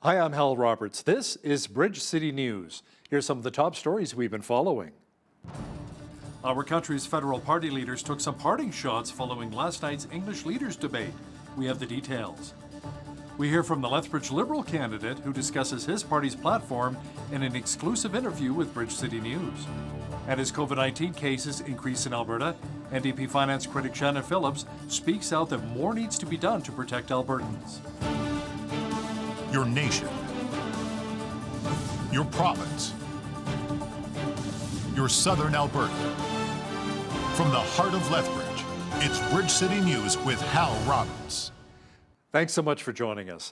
Hi, I'm Hal Roberts. This is Bridge City News. Here's some of the top stories we've been following. Our country's federal party leaders took some parting shots following last night's English leaders debate. We have the details. We hear from the Lethbridge Liberal candidate who discusses his party's platform in an exclusive interview with Bridge City News. And as COVID-19 cases increase in Alberta, NDP finance critic Shannon Phillips speaks out that more needs to be done to protect Albertans. Your nation, your province, your southern Alberta. From the heart of Lethbridge, it's Bridge City News with Hal Roberts. Thanks so much for joining us.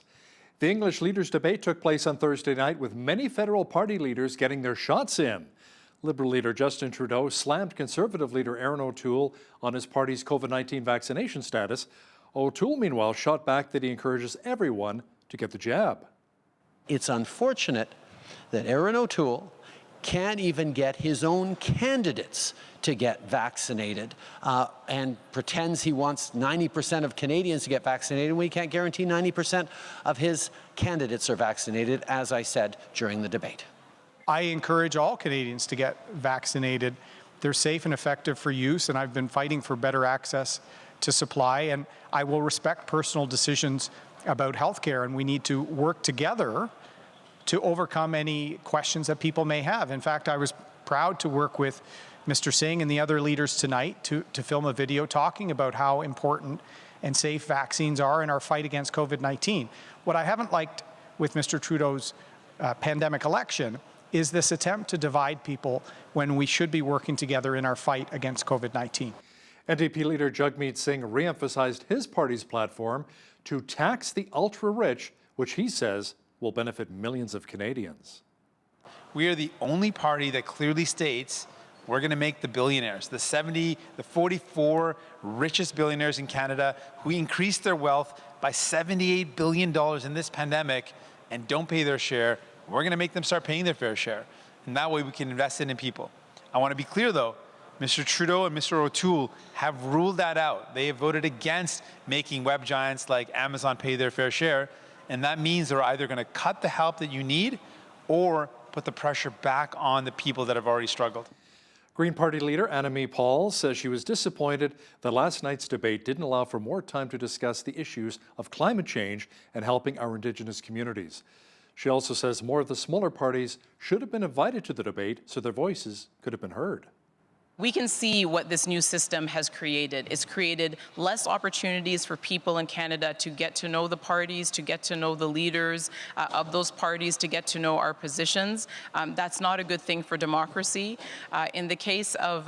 The English leaders debate took place on Thursday night with many federal party leaders getting their shots in. Liberal leader Justin Trudeau slammed Conservative leader Erin O'Toole on his party's COVID-19 vaccination status. O'Toole, meanwhile, shot back that he encourages everyone to get the jab. It's unfortunate that Erin O'Toole can't even get his own candidates to get vaccinated and pretends he wants 90% of Canadians to get vaccinated when he can't guarantee 90% of his candidates are vaccinated, as I said during the debate. I encourage all Canadians to get vaccinated. They're safe and effective for use, and I've been fighting for better access to supply, and I will respect personal decisions about healthcare, and we need to work together to overcome any questions that people may have. In fact, I was proud to work with Mr. Singh and the other leaders tonight to film a video talking about how important and safe vaccines are in our fight against COVID-19. What I haven't liked with Mr. Trudeau's pandemic election is this attempt to divide people when we should be working together in our fight against COVID-19. NDP leader Jagmeet Singh re-emphasized his party's platform to tax the ultra-rich, which he says will benefit millions of Canadians. We are the only party that clearly states we're going to make the billionaires, the 44 richest billionaires in Canada who increased their wealth by $78 billion in this pandemic and don't pay their share, we're going to make them start paying their fair share. And that way we can invest it in people. I want to be clear though, Mr. Trudeau and Mr. O'Toole have ruled that out. They have voted against making web giants like Amazon pay their fair share. And that means they're either going to cut the help that you need or put the pressure back on the people that have already struggled. Green Party leader Annamie Paul says she was disappointed that last night's debate didn't allow for more time to discuss the issues of climate change and helping our Indigenous communities. She also says more of the smaller parties should have been invited to the debate so their voices could have been heard. We can see what this new system has created. It's created less opportunities for people in Canada to get to know the parties, to get to know the leaders of those parties, to get to know our positions. That's not a good thing for democracy. In the case of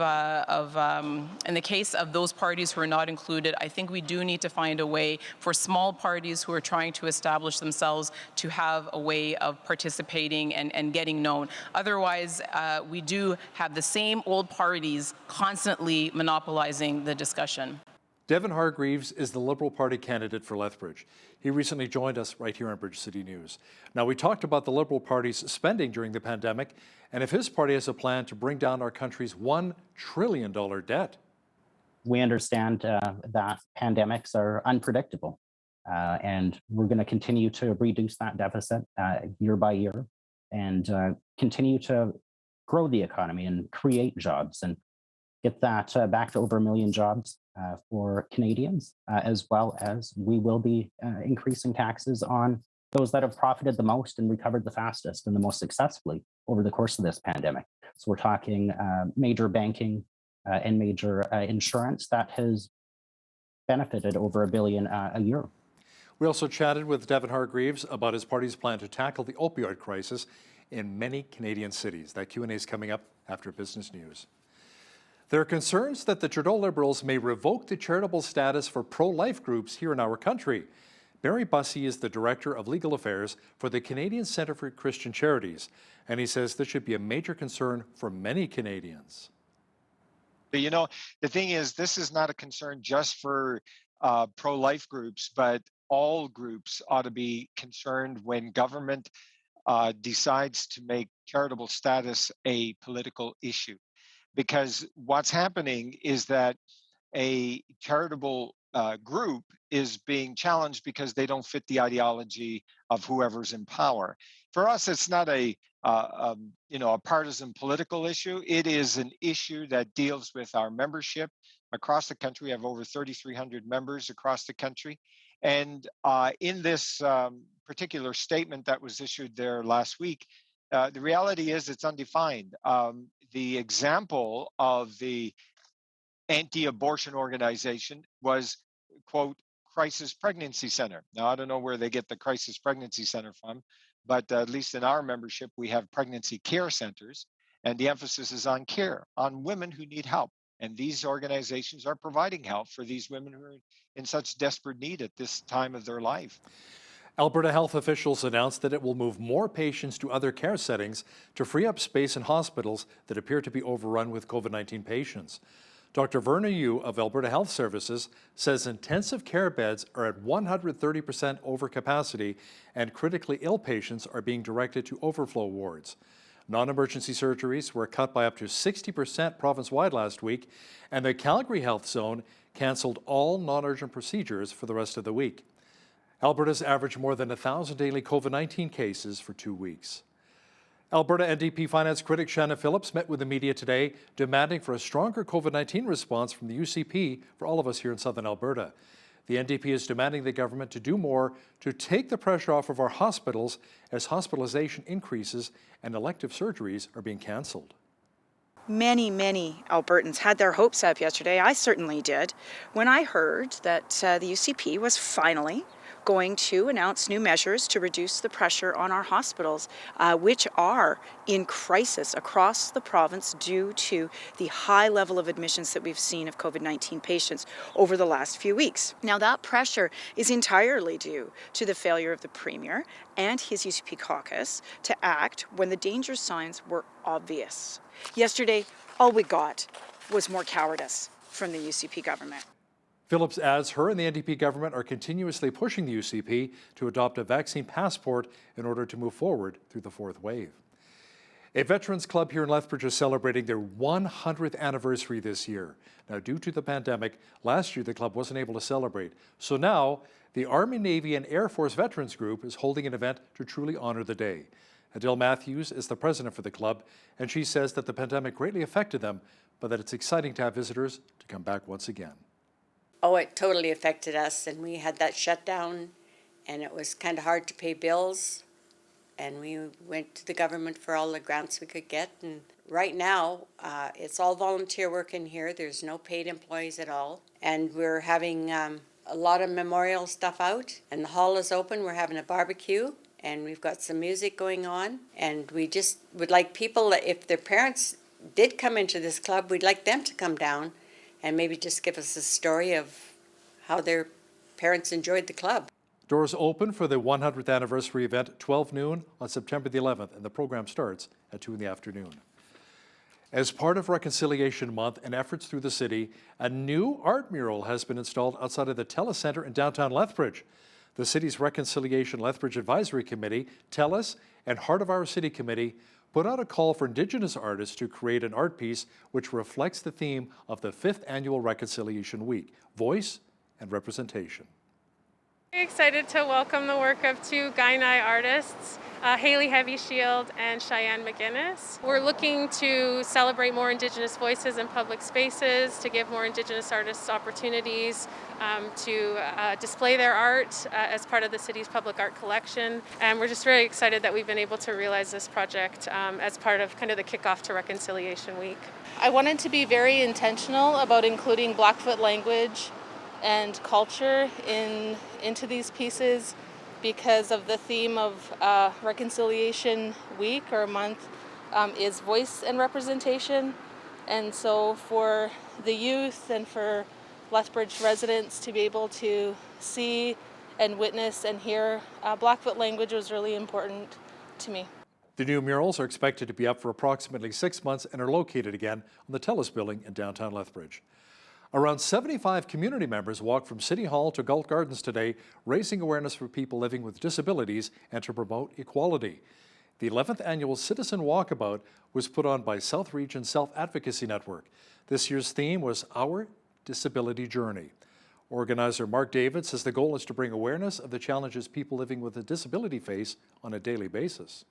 those parties who are not included, I think we do need to find a way for small parties who are trying to establish themselves to have a way of participating and getting known. Otherwise, we do have the same old parties constantly monopolizing the discussion. Devin Hargreaves is the Liberal Party candidate for Lethbridge. He recently joined us right here on Bridge City News. Now, we talked about the Liberal Party's spending during the pandemic and if his party has a plan to bring down our country's $1 trillion debt. We understand that pandemics are unpredictable, and we're going to continue to reduce that deficit year by year and continue to grow the economy and create jobs and get that back to over 1 million jobs for Canadians, as well as we will be increasing taxes on those that have profited the most and recovered the fastest and the most successfully over the course of this pandemic. So we're talking major banking and major insurance that has benefited over $1 billion a year. We also chatted with Devin Hargreaves about his party's plan to tackle the opioid crisis in many Canadian cities. That Q&A is coming up after business news. There are concerns that the Trudeau Liberals may revoke the charitable status for pro-life groups here in our country. Barry Bussey is the Director of Legal Affairs for the Canadian Centre for Christian Charities, and he says this should be a major concern for many Canadians. You know, the thing is, this is not a concern just for pro-life groups, but all groups ought to be concerned when government decides to make charitable status a political issue. Because what's happening is that a charitable group is being challenged because they don't fit the ideology of whoever's in power. For us, it's not a partisan political issue. It is an issue that deals with our membership across the country. We have over 3,300 members across the country. And in this particular statement that was issued there last week, the reality is it's undefined. The example of the anti-abortion organization was, quote, crisis pregnancy center. Now, I don't know where they get the crisis pregnancy center from, but at least in our membership, we have pregnancy care centers, and the emphasis is on care, on women who need help. And these organizations are providing help for these women who are in such desperate need at this time of their life. Alberta health officials announced that it will move more patients to other care settings to free up space in hospitals that appear to be overrun with COVID-19 patients. Dr. Verna Yu of Alberta Health Services says intensive care beds are at 130% over capacity and critically ill patients are being directed to overflow wards. Non-emergency surgeries were cut by up to 60% province-wide last week, and the Calgary Health Zone cancelled all non-urgent procedures for the rest of the week. Alberta's averaged more than 1,000 daily COVID-19 cases for 2 weeks. Alberta NDP finance critic Shanna Phillips met with the media today, demanding for a stronger COVID-19 response from the UCP for all of us here in southern Alberta. The NDP is demanding the government to do more to take the pressure off of our hospitals as hospitalization increases and elective surgeries are being cancelled. Many Albertans had their hopes up yesterday. I certainly did when I heard that the UCP was finally going to announce new measures to reduce the pressure on our hospitals, which are in crisis across the province due to the high level of admissions that we've seen of COVID-19 patients over the last few weeks. Now, that pressure is entirely due to the failure of the Premier and his UCP caucus to act when the danger signs were obvious. Yesterday, all we got was more cowardice from the UCP government. Phillips adds her and the NDP government are continuously pushing the UCP to adopt a vaccine passport in order to move forward through the fourth wave. A veterans club here in Lethbridge is celebrating their 100th anniversary this year. Now, due to the pandemic, last year the club wasn't able to celebrate. So now, the Army, Navy, and Air Force Veterans Group is holding an event to truly honor the day. Adele Matthews is the president for the club, and she says that the pandemic greatly affected them, but that it's exciting to have visitors to come back once again. Oh, it totally affected us, and we had that shutdown, and it was kind of hard to pay bills, and we went to the government for all the grants we could get, and right now, it's all volunteer work in here. There's no paid employees at all, and we're having a lot of memorial stuff out, and the hall is open. We're having a barbecue, and we've got some music going on, and we just would like people, if their parents did come into this club, we'd like them to come down and maybe just give us a story of how their parents enjoyed the club. Doors open for the 100th anniversary event at 12 noon on September the 11th, and the program starts at 2 in the afternoon. As part of Reconciliation Month and efforts through the city, a new art mural has been installed outside of the Tele Centre in downtown Lethbridge. The city's Reconciliation Lethbridge Advisory Committee, Tele, and Heart of Our City Committee put out a call for Indigenous artists to create an art piece which reflects the theme of the 5th Annual Reconciliation Week, Voice and Representation. Very excited to welcome the work of two Kainai artists, Haley Heavy Shield and Cheyenne McGinnis. We're looking to celebrate more Indigenous voices in public spaces, to give more Indigenous artists opportunities to display their art as part of the city's public art collection. And we're just very excited that we've been able to realize this project as part of kind of the kickoff to Reconciliation Week. I wanted to be very intentional about including Blackfoot language and culture into these pieces because of the theme of Reconciliation Week or month is voice and representation. And so for the youth and for Lethbridge residents to be able to see and witness and hear Blackfoot language was really important to me. The new murals are expected to be up for approximately 6 months and are located again on the Telus building in downtown Lethbridge. Around 75 community members walked from City Hall to Galt Gardens today, raising awareness for people living with disabilities and to promote equality. The 11th annual Citizen Walkabout was put on by South Region Self-Advocacy Network. This year's theme was Our Disability Journey. Organizer Mark David says the goal is to bring awareness of the challenges people living with a disability face on a daily basis.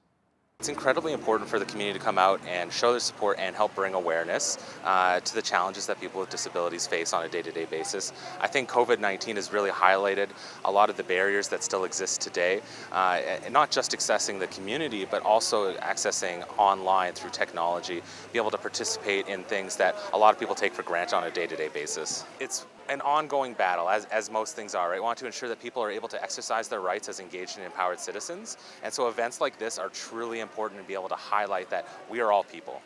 It's incredibly important for the community to come out and show their support and help bring awareness to the challenges that people with disabilities face on a day-to-day basis. I think COVID-19 has really highlighted a lot of the barriers that still exist today, and not just accessing the community, but also accessing online through technology, be able to participate in things that a lot of people take for granted on a day-to-day basis. It's an ongoing battle, as most things are, right? We want to ensure that people are able to exercise their rights as engaged and empowered citizens. And so events like this are truly important to be able to highlight that we are all people.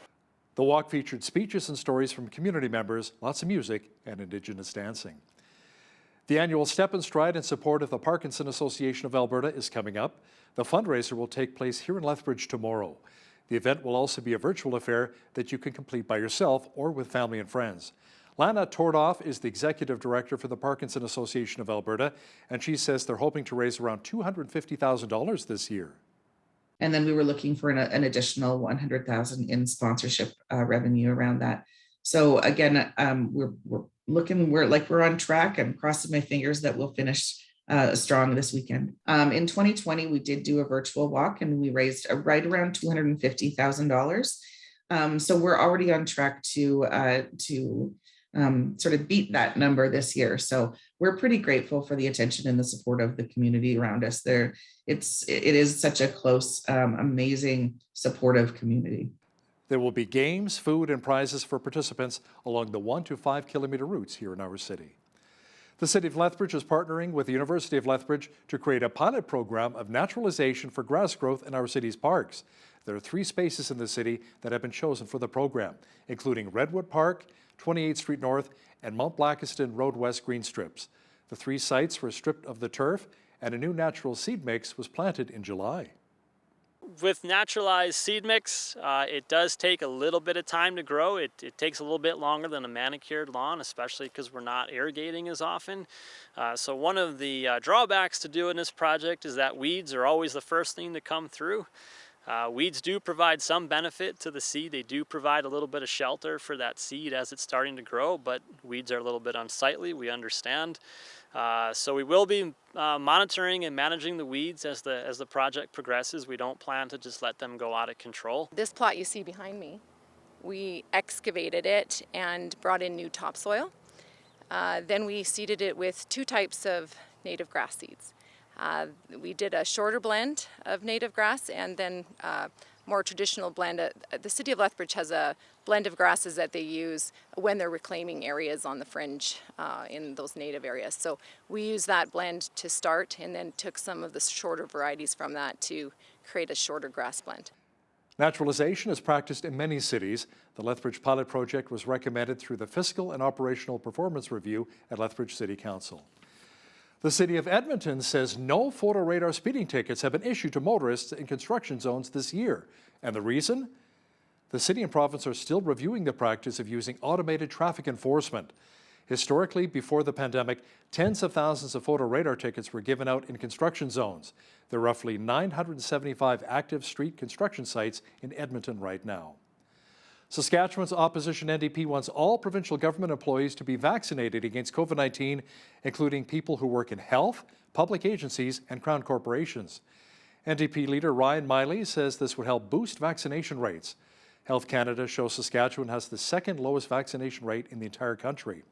The walk featured speeches and stories from community members, lots of music, and Indigenous dancing. The annual Step and Stride in support of the Parkinson Association of Alberta is coming up. The fundraiser will take place here in Lethbridge tomorrow. The event will also be a virtual affair that you can complete by yourself or with family and friends. Lana Tordoff is the Executive Director for the Parkinson Association of Alberta, and she says they're hoping to raise around $250,000 this year. And then we were looking for an additional $100,000 in sponsorship revenue around that. So again, we're on track. I'm crossing my fingers that we'll finish strong this weekend. In 2020, we did do a virtual walk and we raised right around $250,000. So we're already on track to sort of beat that number this year. So we're pretty grateful for the attention and the support of the community around us there. It is such a close, amazing, supportive community. There will be games, food, and prizes for participants along the 1 to 5 kilometer routes here in our city. The City of Lethbridge is partnering with the University of Lethbridge to create a pilot program of naturalization for grass growth in our city's parks. There are 3 spaces in the city that have been chosen for the program, including Redwood Park, 28th Street North, and Mount Blackiston Road West green strips. The 3 sites were stripped of the turf, and a new natural seed mix was planted in July. With naturalized seed mix, it does take a little bit of time to grow. It takes a little bit longer than a manicured lawn, especially because we're not irrigating as often. So one of the drawbacks to doing this project is that weeds are always the first thing to come through. Weeds do provide some benefit to the seed. They do provide a little bit of shelter for that seed as it's starting to grow, but weeds are a little bit unsightly, we understand. So we will be monitoring and managing the weeds as the project progresses. We don't plan to just let them go out of control. This plot you see behind me, we excavated it and brought in new topsoil. Then we seeded it with 2 types of native grass seeds. We did a shorter blend of native grass and then more traditional blend. The City of Lethbridge has a blend of grasses that they use when they're reclaiming areas on the fringe in those native areas. So we used that blend to start and then took some of the shorter varieties from that to create a shorter grass blend. Naturalization is practiced in many cities. The Lethbridge pilot project was recommended through the Fiscal and Operational Performance Review at Lethbridge City Council. The City of Edmonton says no photo radar speeding tickets have been issued to motorists in construction zones this year. And the reason? The city and province are still reviewing the practice of using automated traffic enforcement. Historically, before the pandemic, tens of thousands of photo radar tickets were given out in construction zones. There are roughly 975 active street construction sites in Edmonton right now. Saskatchewan's opposition NDP wants all provincial government employees to be vaccinated against COVID-19, including people who work in health, public agencies, and crown corporations. NDP leader Ryan Miley says this would help boost vaccination rates. Health Canada shows Saskatchewan has the 2nd lowest vaccination rate in the entire country.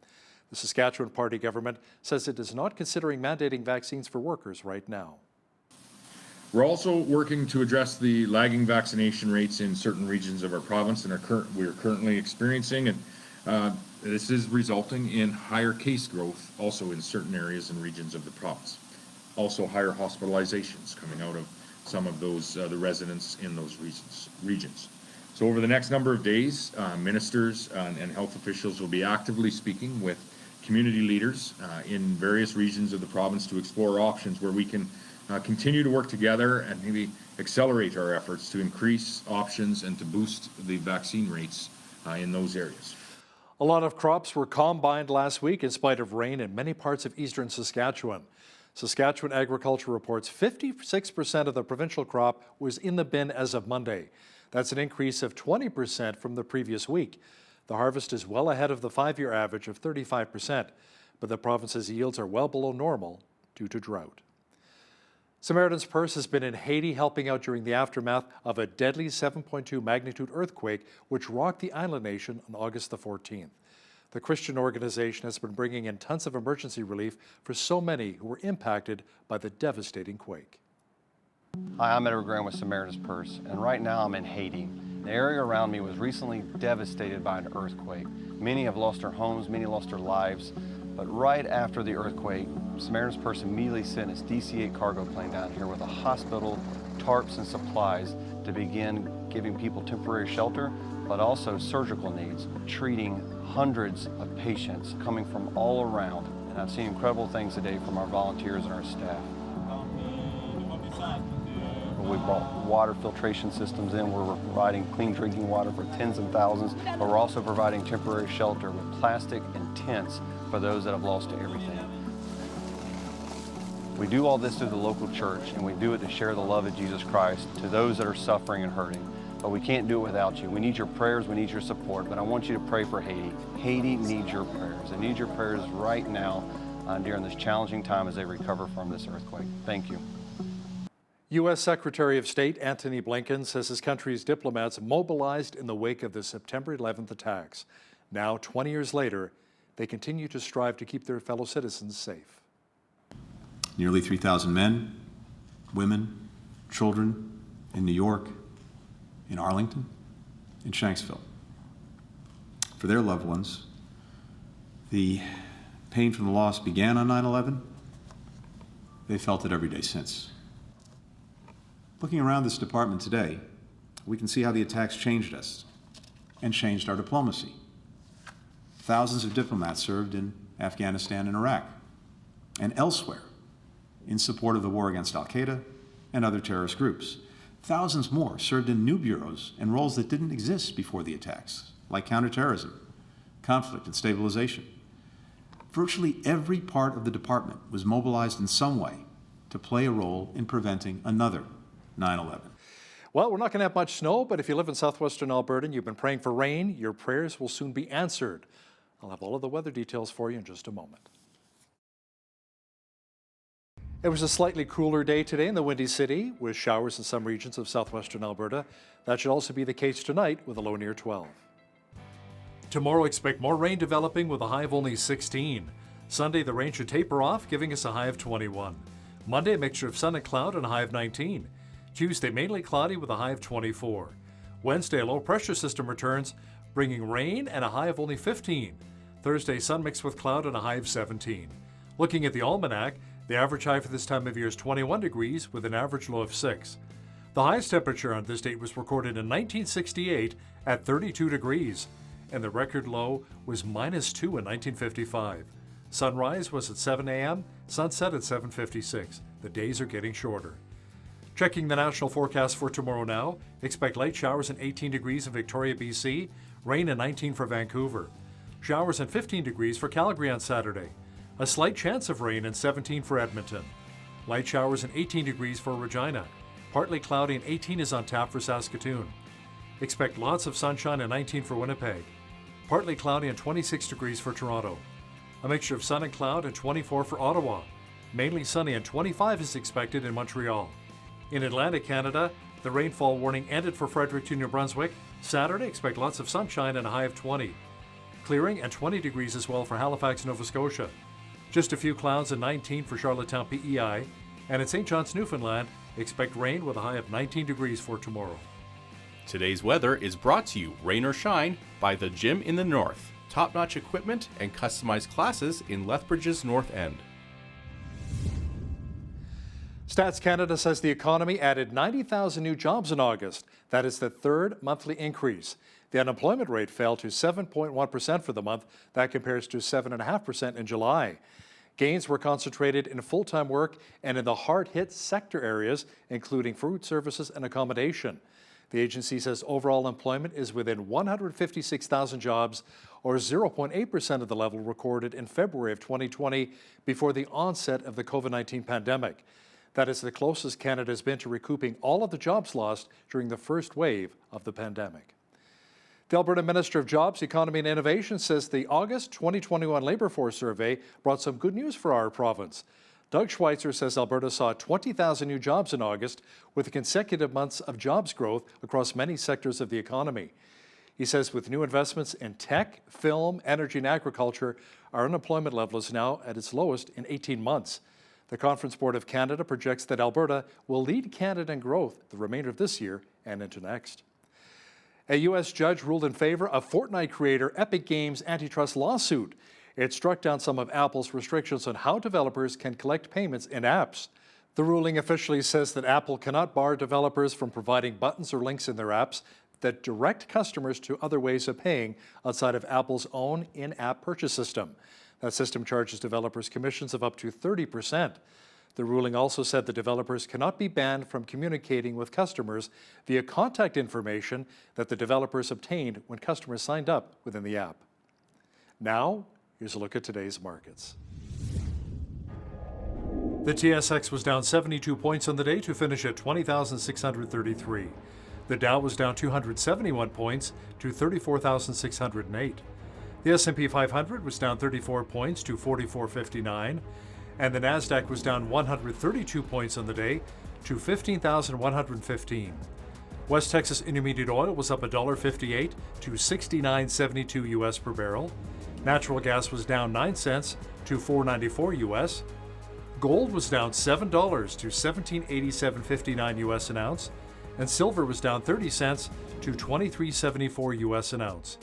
The Saskatchewan Party government says it is not considering mandating vaccines for workers right now. We're also working to address the lagging vaccination rates in certain regions of our province and we are currently experiencing, and this is resulting in higher case growth also in certain areas and regions of the province. Also higher hospitalizations coming out of some of those the residents in those regions. So over the next number of days, ministers and health officials will be actively speaking with community leaders in various regions of the province to explore options where we can continue to work together and maybe accelerate our efforts to increase options and to boost the vaccine rates in those areas. A lot of crops were combined last week in spite of rain in many parts of eastern Saskatchewan. Saskatchewan Agriculture reports 56% of the provincial crop was in the bin as of Monday. That's an increase of 20% from the previous week. The harvest is well ahead of the 5-year average of 35%. but the province's yields are well below normal due to drought. Samaritan's Purse has been in Haiti helping out during the aftermath of a deadly 7.2 magnitude earthquake which rocked the island nation on August the 14th. The Christian organization has been bringing in tons of emergency relief for so many who were impacted by the devastating quake. Hi, I'm Edward Graham with Samaritan's Purse, and right now I'm in Haiti. The area around me was recently devastated by an earthquake. Many have lost their homes, many lost their lives, but right after the earthquake, Samaritan's Purse immediately sent its DC-8 cargo plane down here with a hospital, tarps, and supplies to begin giving people temporary shelter, but also surgical needs, treating hundreds of patients coming from all around. And I've seen incredible things today from our volunteers and our staff. We brought water filtration systems in. We're providing clean drinking water for tens of thousands, but we're also providing temporary shelter with plastic and tents for those that have lost everything. We do all this through the local church, and we do it to share the love of Jesus Christ to those that are suffering and hurting. But we can't do it without you. We need your prayers, we need your support, but I want you to pray for Haiti. Haiti needs your prayers. They need your prayers right now during this challenging time as they recover from this earthquake. Thank you. U.S. Secretary of State Antony Blinken says his country's diplomats mobilized in the wake of the September 11th attacks. Now, 20 years later, they continue to strive to keep their fellow citizens safe. Nearly 3,000 men, women, children in New York, in Arlington, in Shanksville. For their loved ones, the pain from the loss began on 9/11. They felt it every day since. Looking around this department today, we can see how the attacks changed us and changed our diplomacy. Thousands of diplomats served in Afghanistan and Iraq and elsewhere in support of the war against Al-Qaeda and other terrorist groups. Thousands more served in new bureaus and roles that didn't exist before the attacks, like counterterrorism, conflict, and stabilization. Virtually every part of the department was mobilized in some way to play a role in preventing another 9/11. Well, we're not going to have much snow, but if you live in southwestern Alberta and you've been praying for rain, your prayers will soon be answered. I'll have all of the weather details for you in just a moment. It was a slightly cooler day today in the Windy City, with showers in some regions of southwestern Alberta. That should also be the case tonight, with a low near 12. Tomorrow, expect more rain developing with a high of only 16. Sunday, the rain should taper off, giving us a high of 21. Monday, a mixture of sun and cloud and a high of 19. Tuesday, mainly cloudy with a high of 24. Wednesday, a low pressure system returns, bringing rain and a high of only 15. Thursday, sun mixed with cloud and a high of 17. Looking at the almanac, the average high for this time of year is 21 degrees with an average low of 6. The highest temperature on this date was recorded in 1968 at 32 degrees, and the record low was -2 in 1955. Sunrise was at 7 a.m., sunset at 7:56. The days are getting shorter. Checking the national forecast for tomorrow now, expect light showers and 18 degrees in Victoria, BC, rain and 19 for Vancouver. Showers and 15 degrees for Calgary on Saturday. A slight chance of rain and 17 for Edmonton. Light showers and 18 degrees for Regina. Partly cloudy and 18 is on tap for Saskatoon. Expect lots of sunshine and 19 for Winnipeg. Partly cloudy and 26 degrees for Toronto. A mixture of sun and cloud and 24 for Ottawa. Mainly sunny and 25 is expected in Montreal. In Atlantic Canada, the rainfall warning ended for Fredericton, New Brunswick. Saturday, expect lots of sunshine and a high of 20. Clearing and 20 degrees as well for Halifax, Nova Scotia. Just a few clouds and 19 for Charlottetown, PEI. And in St. John's, Newfoundland, expect rain with a high of 19 degrees for tomorrow. Today's weather is brought to you, rain or shine, by the Gym in the North. Top-notch equipment and customized classes in Lethbridge's North End. Stats Canada says the economy added 90,000 new jobs in August. That is the third monthly increase. The unemployment rate fell to 7.1% for the month. That compares to 7.5% in July. Gains were concentrated in full-time work and in the hard-hit sector areas, including food services and accommodation. The agency says overall employment is within 156,000 jobs, or 0.8% of the level recorded in February of 2020 before the onset of the COVID-19 pandemic. That is the closest Canada has been to recouping all of the jobs lost during the first wave of the pandemic. The Alberta Minister of Jobs, Economy and Innovation says the August 2021 Labour Force survey brought some good news for our province. Doug Schweitzer says Alberta saw 20,000 new jobs in August, with consecutive months of jobs growth across many sectors of the economy. He says with new investments in tech, film, energy and agriculture, our unemployment level is now at its lowest in 18 months. The Conference Board of Canada projects that Alberta will lead Canada in growth the remainder of this year and into next. A U.S. judge ruled in favor of Fortnite creator Epic Games' antitrust lawsuit. It struck down some of Apple's restrictions on how developers can collect payments in apps. The ruling officially says that Apple cannot bar developers from providing buttons or links in their apps that direct customers to other ways of paying outside of Apple's own in-app purchase system. That system charges developers commissions of up to 30%. The ruling also said that developers cannot be banned from communicating with customers via contact information that the developers obtained when customers signed up within the app. Now, here's a look at today's markets. The TSX was down 72 points on the day to finish at 20,633. The Dow was down 271 points to 34,608. The S&P 500 was down 34 points to 4459. And the Nasdaq was down 132 points on the day to 15,115. West Texas Intermediate Oil was up $1.58 to $69.72 US per barrel. Natural gas was down 9 cents to $4.94 US. Gold was down $7 to $17.8759 US an ounce, and silver was down 30 cents to $23.74 US an ounce.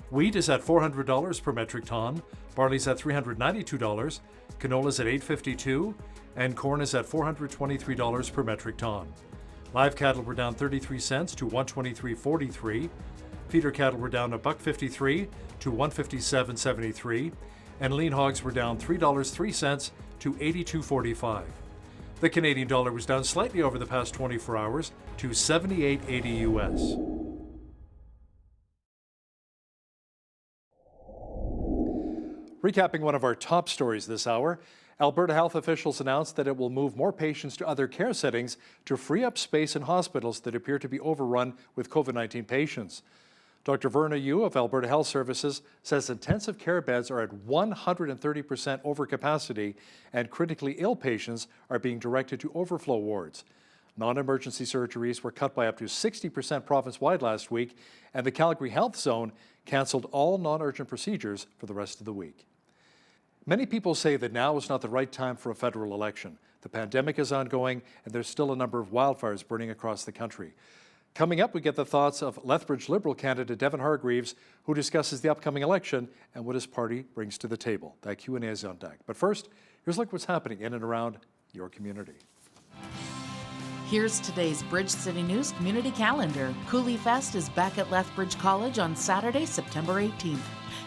Wheat is at $400 per metric ton, barley's at $392, canola's at $852, and corn is at $423 per metric ton. Live cattle were down 33 cents to $123.43. Feeder cattle were down $1.53 to $157.73, and lean hogs were down $3.03 to $82.45. The Canadian dollar was down slightly over the past 24 hours to 78.80 US. Recapping one of our top stories this hour, Alberta health officials announced that it will move more patients to other care settings to free up space in hospitals that appear to be overrun with COVID-19 patients. Dr. Verna Yu of Alberta Health Services says intensive care beds are at 130% over capacity and critically ill patients are being directed to overflow wards. Non-emergency surgeries were cut by up to 60% province-wide last week, and the Calgary Health Zone canceled all non-urgent procedures for the rest of the week. Many people say that now is not the right time for a federal election. The pandemic is ongoing, and there's still a number of wildfires burning across the country. Coming up, we get the thoughts of Lethbridge Liberal candidate Devin Hargreaves, who discusses the upcoming election and what his party brings to the table. That Q&A is on deck. But first, here's a look at what's happening in and around your community. Here's today's Bridge City News community calendar. Coulee Fest is back at Lethbridge College on Saturday, September 18th.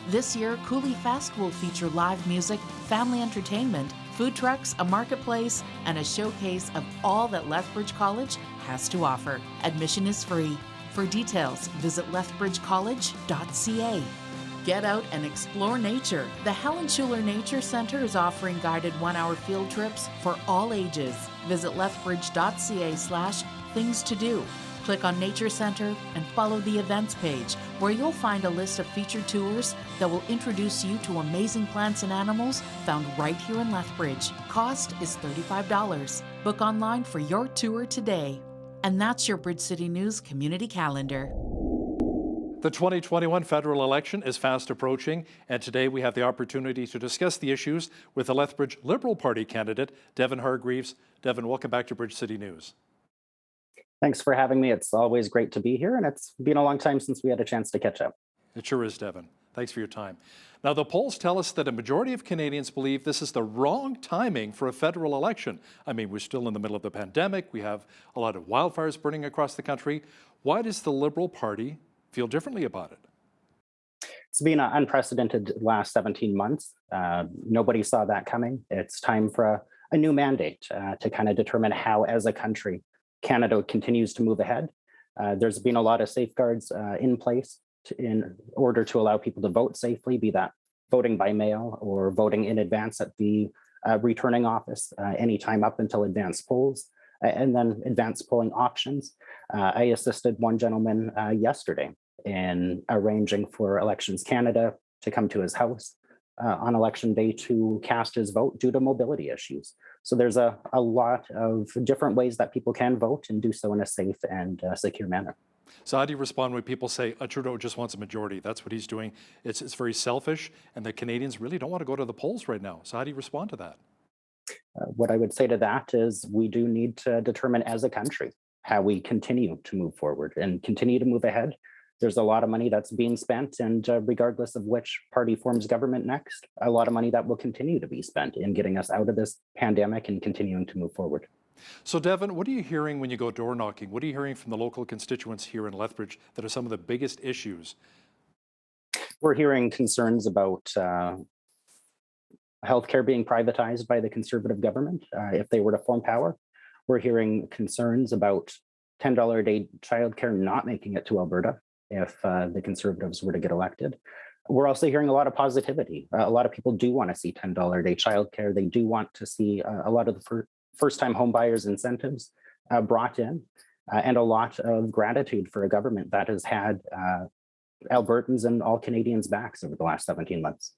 This year, Coulee Fest will feature live music, family entertainment, food trucks, a marketplace, and a showcase of all that Lethbridge College has to offer. Admission is free. For details, visit lethbridgecollege.ca. Get out and explore nature. The Helen Schuler Nature Center is offering guided 1-hour field trips for all ages. Visit lethbridge.ca/things to do. Click on Nature Center and follow the events page, where you'll find a list of featured tours that will introduce you to amazing plants and animals found right here in Lethbridge. Cost is $35. Book online for your tour today. And that's your Bridge City News community calendar. The 2021 federal election is fast approaching, and today we have the opportunity to discuss the issues with the Lethbridge Liberal Party candidate, Devin Hargreaves. Devin, welcome back to Bridge City News. Thanks for having me. It's always great to be here, and it's been a long time since we had a chance to catch up. It sure is, Devin. Thanks for your time. Now, the polls tell us that a majority of Canadians believe this is the wrong timing for a federal election. I mean, we're still in the middle of the pandemic. We have a lot of wildfires burning across the country. Why does the Liberal Party feel differently about it? It's been an unprecedented last 17 months. Nobody saw that coming. It's time for a new mandate to kind of determine how, as a country, Canada continues to move ahead. There's been a lot of safeguards in place in order to allow people to vote safely, be that voting by mail or voting in advance at the returning office, anytime up until advanced polls, and then advanced polling options. I assisted one gentleman yesterday in arranging for Elections Canada to come to his house on election day to cast his vote due to mobility issues. So there's a lot of different ways that people can vote and do so in a safe and secure manner. So how do you respond when people say Trudeau just wants a majority? That's what he's doing. It's very selfish, and the Canadians really don't want to go to the polls right now. So how do you respond to that? What I would say to that is we do need to determine as a country how we continue to move forward and continue to move ahead. There's a lot of money that's being spent, and regardless of which party forms government next, a lot of money that will continue to be spent in getting us out of this pandemic and continuing to move forward. So Devin, what are you hearing when you go door knocking? What are you hearing from the local constituents here in Lethbridge that are some of the biggest issues? We're hearing concerns about healthcare being privatized by the Conservative government if they were to form power. We're hearing concerns about $10 a day childcare not making it to Alberta if the Conservatives were to get elected. We're also hearing a lot of positivity. A lot of people do want to see $10 a day childcare. They do want to see a lot of the first-time homebuyers incentives brought in, and a lot of gratitude for a government that has had Albertans and all Canadians' backs over the last 17 months.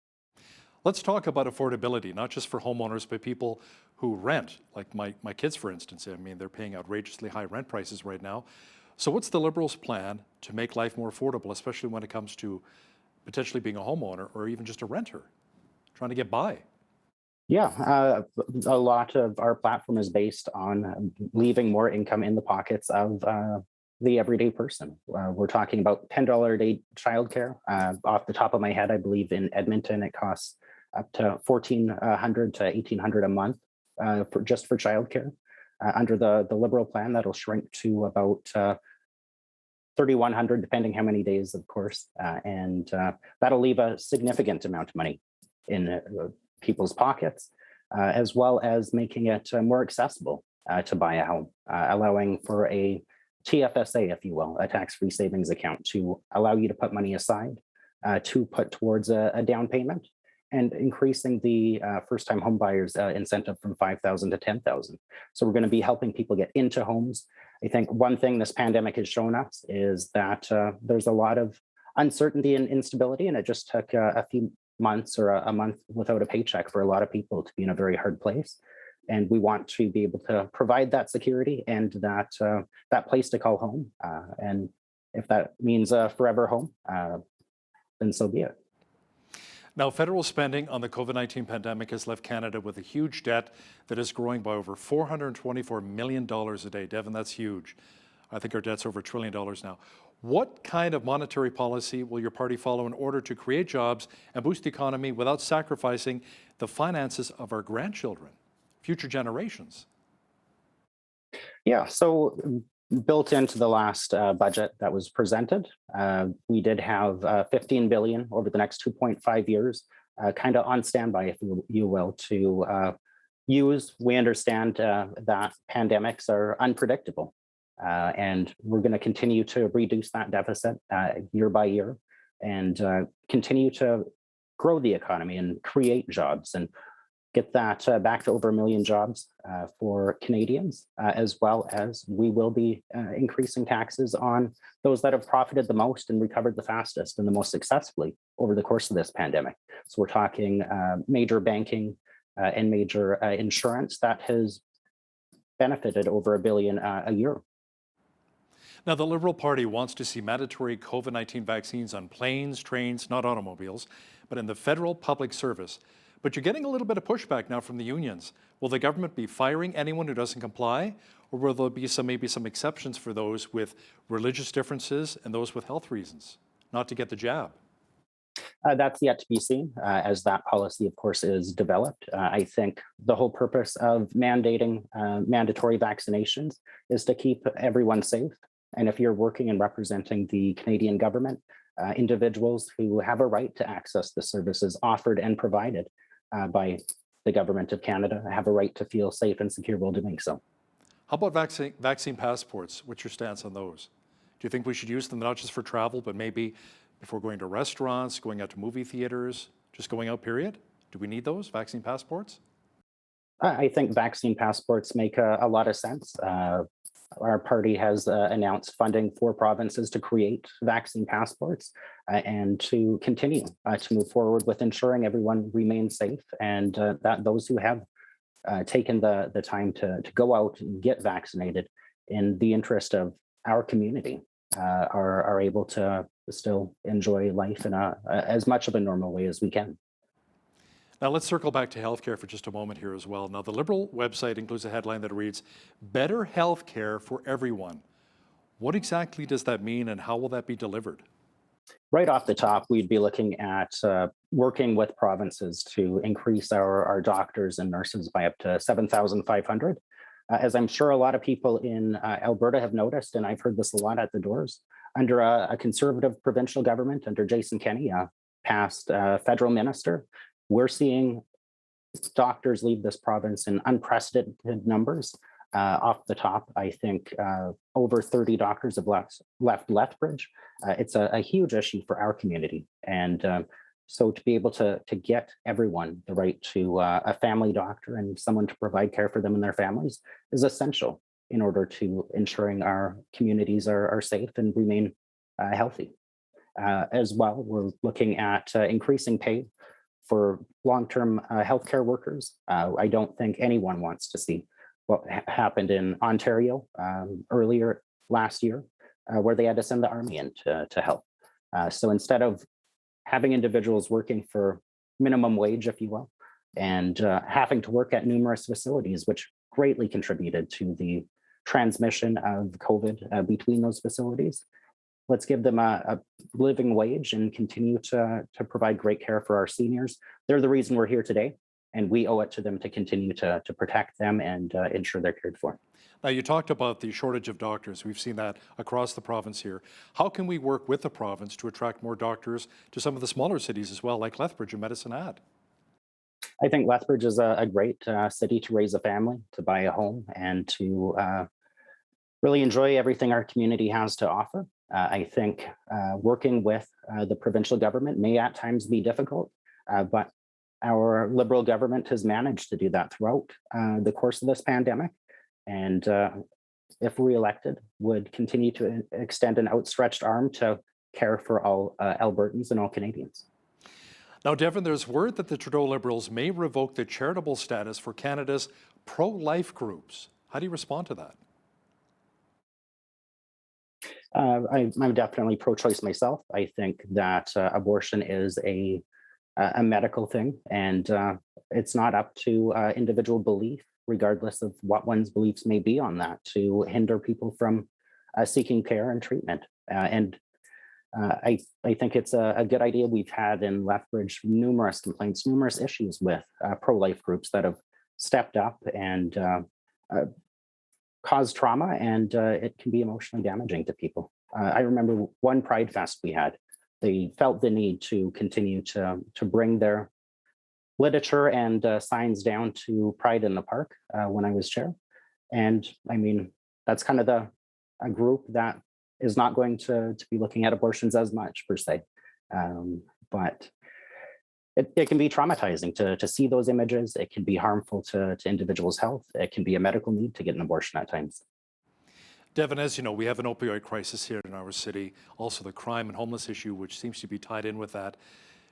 Let's talk about affordability, not just for homeowners, but people who rent, like my kids, for instance. I mean, they're paying outrageously high rent prices right now. So what's the Liberals' plan to make life more affordable, especially when it comes to potentially being a homeowner or even just a renter, trying to get by? Yeah, a lot of our platform is based on leaving more income in the pockets of the everyday person. We're talking about $10 a day childcare. Off the top of my head, I believe in Edmonton, it costs up to $1,400 to $1,800 a month just for childcare. Under the Liberal plan, that'll shrink to about $3,100, depending how many days, of course. And that'll leave a significant amount of money in people's pockets, as well as making it more accessible to buy a home, allowing for a TFSA, if you will, a tax-free savings account to allow you to put money aside to put towards a down payment, and increasing the first-time homebuyers incentive from $5,000 to $10,000. So we're going to be helping people get into homes. I think one thing this pandemic has shown us is that there's a lot of uncertainty and instability, and it just took a few months or a month without a paycheck for a lot of people to be in a very hard place. And we want to be able to provide that security and that place to call home. And if that means a forever home, then so be it. Now, federal spending on the COVID-19 pandemic has left Canada with a huge debt that is growing by over $424 million a day. Devin, that's huge. I think our debt's over $1 trillion now. What kind of monetary policy will your party follow in order to create jobs and boost the economy without sacrificing the finances of our grandchildren, future generations? Yeah, so built into the last budget that was presented, we did have $15 billion over the next 2.5 years, kind of on standby, if you will, to use. We understand that pandemics are unpredictable, and we're going to continue to reduce that deficit year by year and continue to grow the economy and create jobs and get that back to over 1 million jobs for Canadians, as well as we will be increasing taxes on those that have profited the most and recovered the fastest and the most successfully over the course of this pandemic. So we're talking major banking and major insurance that has benefited over $1 billion a year. Now, the Liberal Party wants to see mandatory COVID-19 vaccines on planes, trains, not automobiles, but in the federal public service. But you're getting a little bit of pushback now from the unions. Will the government be firing anyone who doesn't comply, or will there be maybe some exceptions for those with religious differences and those with health reasons, not to get the jab? That's yet to be seen, as that policy, of course, is developed. I think the whole purpose of mandating mandatory vaccinations is to keep everyone safe. And if you're working and representing the Canadian government, individuals who have a right to access the services offered and provided by the government of Canada have a right to feel safe and secure while doing so. How about vaccine passports? What's your stance on those? Do you think we should use them not just for travel, but maybe before going to restaurants, going out to movie theaters, just going out, period? Do we need those vaccine passports? I think vaccine passports make a lot of sense. our party has announced funding for provinces to create vaccine passports and to continue to move forward with ensuring everyone remains safe, and that those who have taken the time to go out and get vaccinated in the interest of our community are able to still enjoy life in as much of a normal way as we can. Now let's circle back to healthcare for just a moment here as well. Now the Liberal website includes a headline that reads, "Better healthcare for everyone." What exactly does that mean, and how will that be delivered? Right off the top, we'd be looking at working with provinces to increase our doctors and nurses by up to 7,500. As I'm sure a lot of people in Alberta have noticed, and I've heard this a lot at the doors, under a Conservative provincial government, under Jason Kenney, past federal minister, we're seeing doctors leave this province in unprecedented numbers. Off the top, I think over 30 doctors have left Lethbridge. It's a huge issue for our community. And so to be able to get everyone the right to a family doctor and someone to provide care for them and their families is essential in order to ensuring our communities are safe and remain healthy. As well, we're looking at increasing pay for long-term healthcare workers. I don't think anyone wants to see what happened in Ontario earlier last year, where they had to send the army in to help. So instead of having individuals working for minimum wage, if you will, and having to work at numerous facilities, which greatly contributed to the transmission of COVID between those facilities, let's give them a living wage and continue to provide great care for our seniors. They're the reason we're here today, and we owe it to them to continue to protect them and ensure they're cared for. Now, you talked about the shortage of doctors. We've seen that across the province here. How can we work with the province to attract more doctors to some of the smaller cities as well, like Lethbridge and Medicine Hat? I think Lethbridge is a great city to raise a family, to buy a home, and to really enjoy everything our community has to offer. I think working with the provincial government may at times be difficult, but our Liberal government has managed to do that throughout the course of this pandemic. And if re-elected, would continue to extend an outstretched arm to care for all Albertans and all Canadians. Now, Devin, there's word that the Trudeau Liberals may revoke the charitable status for Canada's pro-life groups. How do you respond to that? I'm definitely pro-choice myself. I think that abortion is a medical thing, and it's not up to individual belief, regardless of what one's beliefs may be on that, to hinder people from seeking care and treatment. I think it's a good idea. We've had in Lethbridge numerous complaints, numerous issues with pro-life groups that have stepped up and cause trauma, and it can be emotionally damaging to people. I remember one Pride Fest we had. They felt the need to continue to bring their literature and signs down to Pride in the Park when I was chair. And I mean, that's kind of a group that is not going to be looking at abortions as much per se. But it can be traumatizing to see those images. It can be harmful to individuals' health. It can be a medical need to get an abortion at times. Devin, as you know, we have an opioid crisis here in our city, also the crime and homeless issue, which seems to be tied in with that.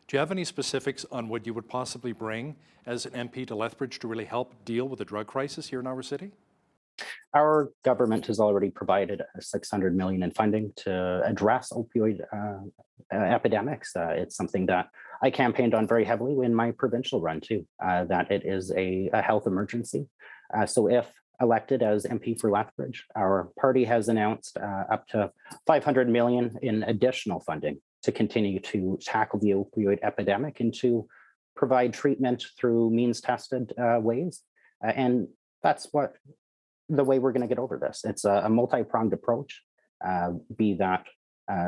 Do you have any specifics on what you would possibly bring as an MP to Lethbridge to really help deal with the drug crisis here in our city? Our government has already provided $600 million in funding to address opioid epidemics. It's something that I campaigned on very heavily in my provincial run too, that it is a health emergency. So if elected as MP for Lethbridge, our party has announced up to $500 million in additional funding to continue to tackle the opioid epidemic and to provide treatment through means-tested ways. And that's the way we're going to get over this. It's a multi-pronged approach, be that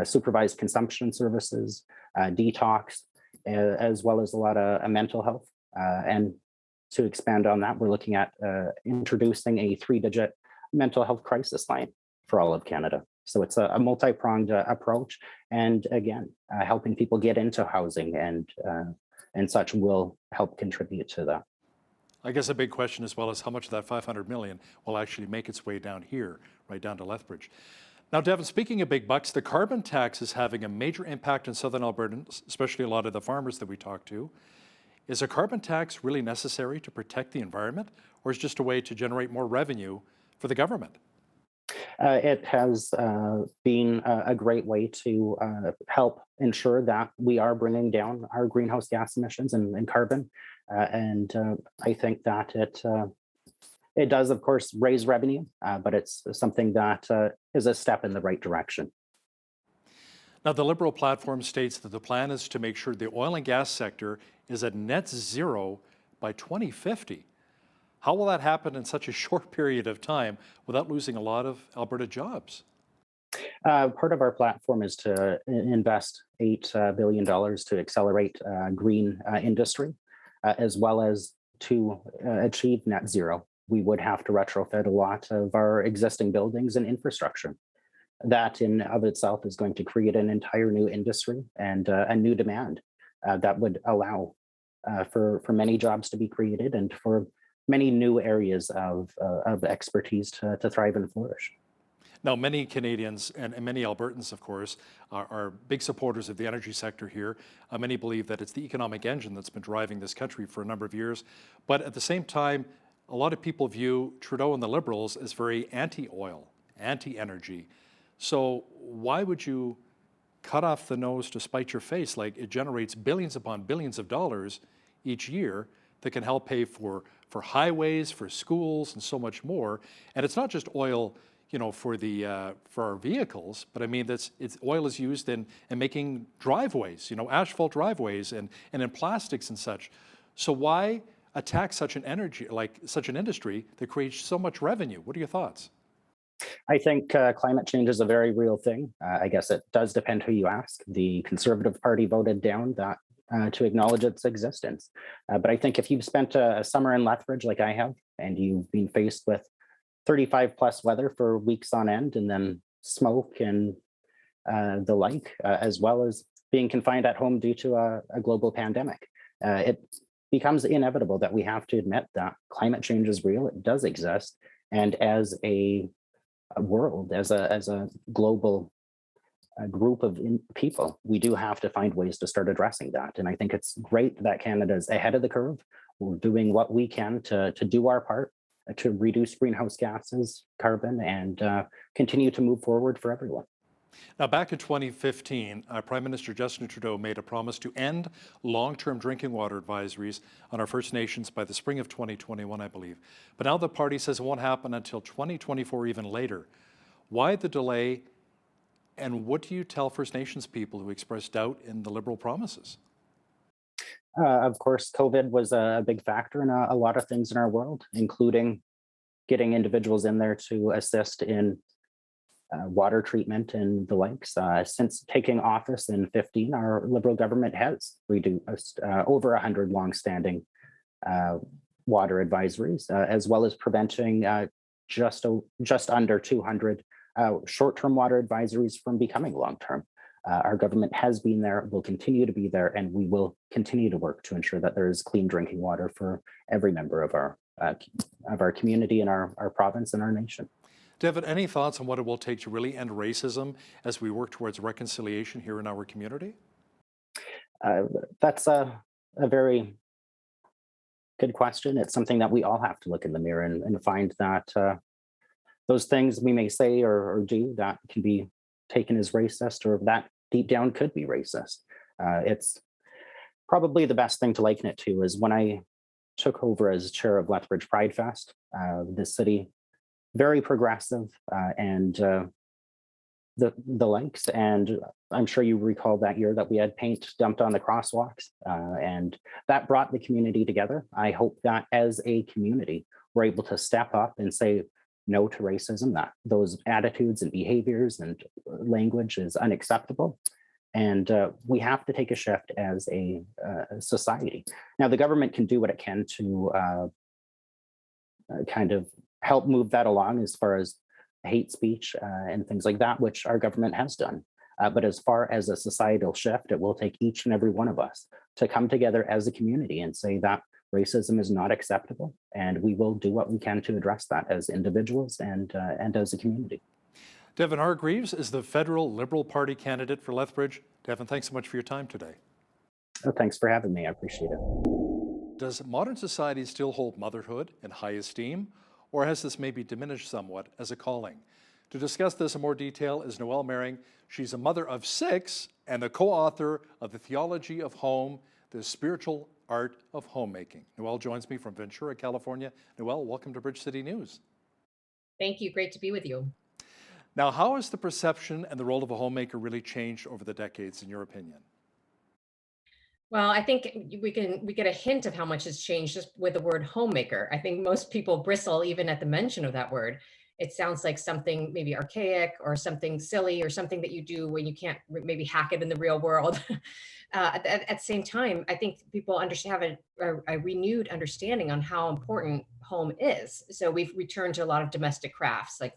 supervised consumption services, detox, as well as a lot of mental health. And to expand on that, we're looking at introducing a 3-digit mental health crisis line for all of Canada. So it's a multi-pronged approach. And again, helping people get into housing and such will help contribute to that. I guess a big question as well is how much of that $500 million will actually make its way down here right down to Lethbridge. Now, Devin, speaking of big bucks, the carbon tax is having a major impact in southern Alberta, especially a lot of the farmers that we talk to. Is a carbon tax really necessary to protect the environment, or is it just a way to generate more revenue for the government? It has been a great way to help ensure that we are bringing down our greenhouse gas emissions and carbon. I think that it does, of course, raise revenue, but it's something that is a step in the right direction. Now, the Liberal platform states that the plan is to make sure the oil and gas sector is at net zero by 2050. How will that happen in such a short period of time without losing a lot of Alberta jobs? Part of our platform is to invest $8 billion to accelerate green industry, as well as to achieve net zero. We would have to retrofit a lot of our existing buildings and infrastructure. That in of itself is going to create an entire new industry and a new demand that would allow for many jobs to be created and for many new areas of expertise to thrive and flourish. Now, many Canadians and many Albertans, of course, are big supporters of the energy sector here. Many believe that it's the economic engine that's been driving this country for a number of years. But at the same time, a lot of people view Trudeau and the Liberals as very anti-oil, anti-energy. So why would you cut off the nose to spite your face? Like, it generates billions upon billions of dollars each year that can help pay for highways, for schools, and so much more. And it's not just oil, you know, for our vehicles, but I mean, oil is used in making driveways, you know, asphalt driveways and in plastics and such. So why attack such an industry that creates so much revenue? What are your thoughts? I think climate change is a very real thing. I guess it does depend who you ask. The Conservative Party voted down that to acknowledge its existence. But I think if you've spent a summer in Lethbridge like I have, and you've been faced with 35 plus weather for weeks on end, and then smoke and the like, as well as being confined at home due to a global pandemic, it becomes inevitable that we have to admit that climate change is real, it does exist, and as a world, as a global group of people, we do have to find ways to start addressing that. And I think it's great that Canada's ahead of the curve. We're doing what we can to do our part to reduce greenhouse gases, carbon, and continue to move forward for everyone. Now, back in 2015, Prime Minister Justin Trudeau made a promise to end long-term drinking water advisories on our First Nations by the spring of 2021, I believe. But now the party says it won't happen until 2024, even later. Why the delay, and what do you tell First Nations people who express doubt in the Liberal promises? Of course, COVID was a big factor in a lot of things in our world, including getting individuals in there to assist in water treatment and the likes. Since taking office in 2015, our Liberal government has reduced over 100 longstanding water advisories, as well as preventing just under 200 short-term water advisories from becoming long-term. Our government has been there, will continue to be there, and we will continue to work to ensure that there is clean drinking water for every member of our community and our province and our nation. Devin, any thoughts on what it will take to really end racism as we work towards reconciliation here in our community? That's a very good question. It's something that we all have to look in the mirror and find that those things we may say or do that can be taken as racist, or that deep down could be racist. It's probably the best thing to liken it to is when I took over as chair of Lethbridge Pride Fest, the city, very progressive and the likes. And I'm sure you recall that year that we had paint dumped on the crosswalks, and that brought the community together. I hope that as a community, we're able to step up and say no to racism, that those attitudes and behaviors and language is unacceptable. And we have to take a shift as a society. Now, the government can do what it can to kind of help move that along as far as hate speech and things like that, which our government has done. But as far as a societal shift, it will take each and every one of us to come together as a community and say that Racism is not acceptable, and we will do what we can to address that as individuals and as a community. Devin Hargreaves is the federal Liberal Party candidate for Lethbridge. Devin, thanks so much for your time today. Oh, thanks for having me. I appreciate it. Does modern society still hold motherhood in high esteem, or has this maybe diminished somewhat as a calling? To discuss this in more detail is Noelle Mering. She's a mother of 6 and the co-author of The Theology of Home, The Spiritual Art of Homemaking. Noelle joins me from Ventura, California. Noelle, welcome to Bridge City News. Thank you. Great to be with you. Now, how has the perception and the role of a homemaker really changed over the decades, in your opinion? Well, I think we get a hint of how much has changed just with the word homemaker. I think most people bristle even at the mention of that word. It sounds like something maybe archaic or something silly or something that you do when you can't maybe hack it in the real world. At the same time, I think people have a renewed understanding on how important home is. So we've returned to a lot of domestic crafts like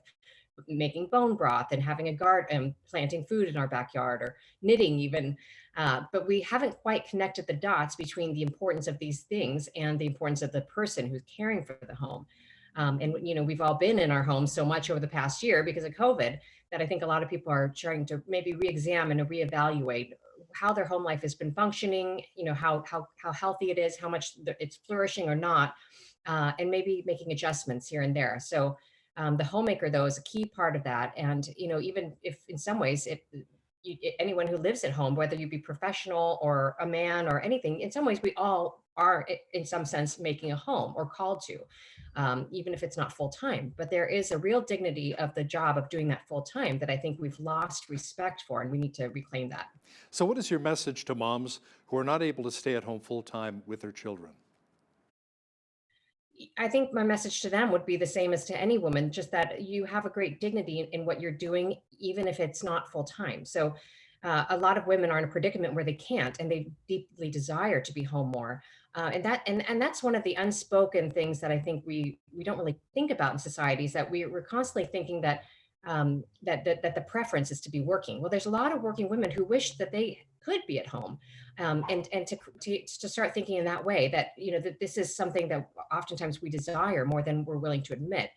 making bone broth and having a garden, planting food in our backyard or knitting even. But we haven't quite connected the dots between the importance of these things and the importance of the person who's caring for the home. And we've all been in our homes so much over the past year because of COVID that I think a lot of people are trying to maybe re-examine and reevaluate how their home life has been functioning, how healthy it is, how much it's flourishing or not, and maybe making adjustments here and there. So the homemaker, though, is a key part of that. And, even if in some ways anyone who lives at home, whether you be professional or a man or anything, in some ways we all are in some sense making a home or called to, even if it's not full time. But there is a real dignity of the job of doing that full time that I think we've lost respect for, and we need to reclaim that. So what is your message to moms who are not able to stay at home full time with their children? I think my message to them would be the same as to any woman, just that you have a great dignity in what you're doing, even if it's not full time. So a lot of women are in a predicament where they can't, and they deeply desire to be home more. And that's one of the unspoken things that I think we don't really think about in society, is that we're constantly thinking that that the preference is to be working. Well, there's a lot of working women who wish that they could be at home, and to start thinking in that way, that that this is something that oftentimes we desire more than we're willing to admit.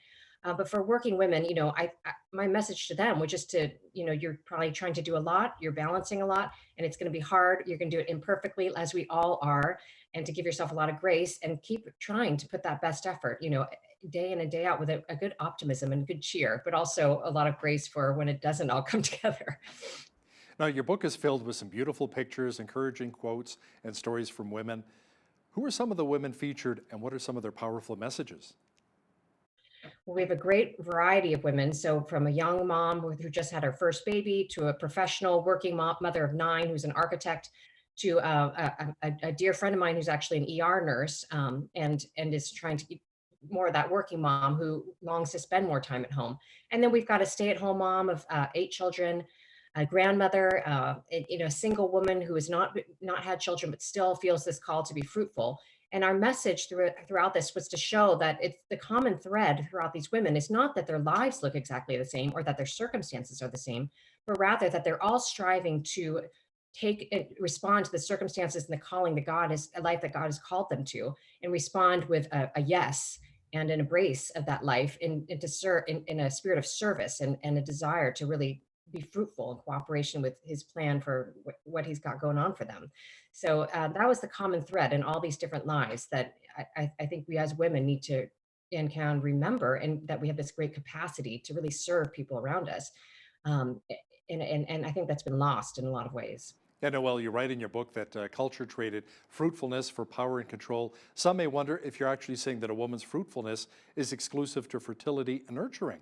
But for working women, my message to them was just to, you're probably trying to do a lot, you're balancing a lot, and it's going to be hard. You're going to do it imperfectly, as we all are, and to give yourself a lot of grace and keep trying to put that best effort, day in and day out with a good optimism and good cheer, but also a lot of grace for when it doesn't all come together. Now, your book is filled with some beautiful pictures, encouraging quotes, and stories from women. Who are some of the women featured, and what are some of their powerful messages? Well, we have a great variety of women. So from a young mom who just had her first baby, to a professional working mother of 9 who's an architect, to a dear friend of mine who's actually an ER nurse, and is trying to keep more of that working mom who longs to spend more time at home. And then we've got a stay-at-home mom of 8 children, a grandmother, a single woman who has not had children but still feels this call to be fruitful. And our message throughout this was to show that it's the common thread throughout these women is not that their lives look exactly the same or that their circumstances are the same, but rather that they're all striving to take and respond to the circumstances and the calling that a life that God has called them to, and respond with a yes and an embrace of that life in a spirit of service and a desire to really be fruitful in cooperation with his plan for what he's got going on for them. So that was the common thread in all these different lives that I think we as women need to and can remember, and that we have this great capacity to really serve people around us. And I think that's been lost in a lot of ways. Yeah, Noelle, you write in your book that culture traded fruitfulness for power and control. Some may wonder if you're actually saying that a woman's fruitfulness is exclusive to fertility and nurturing.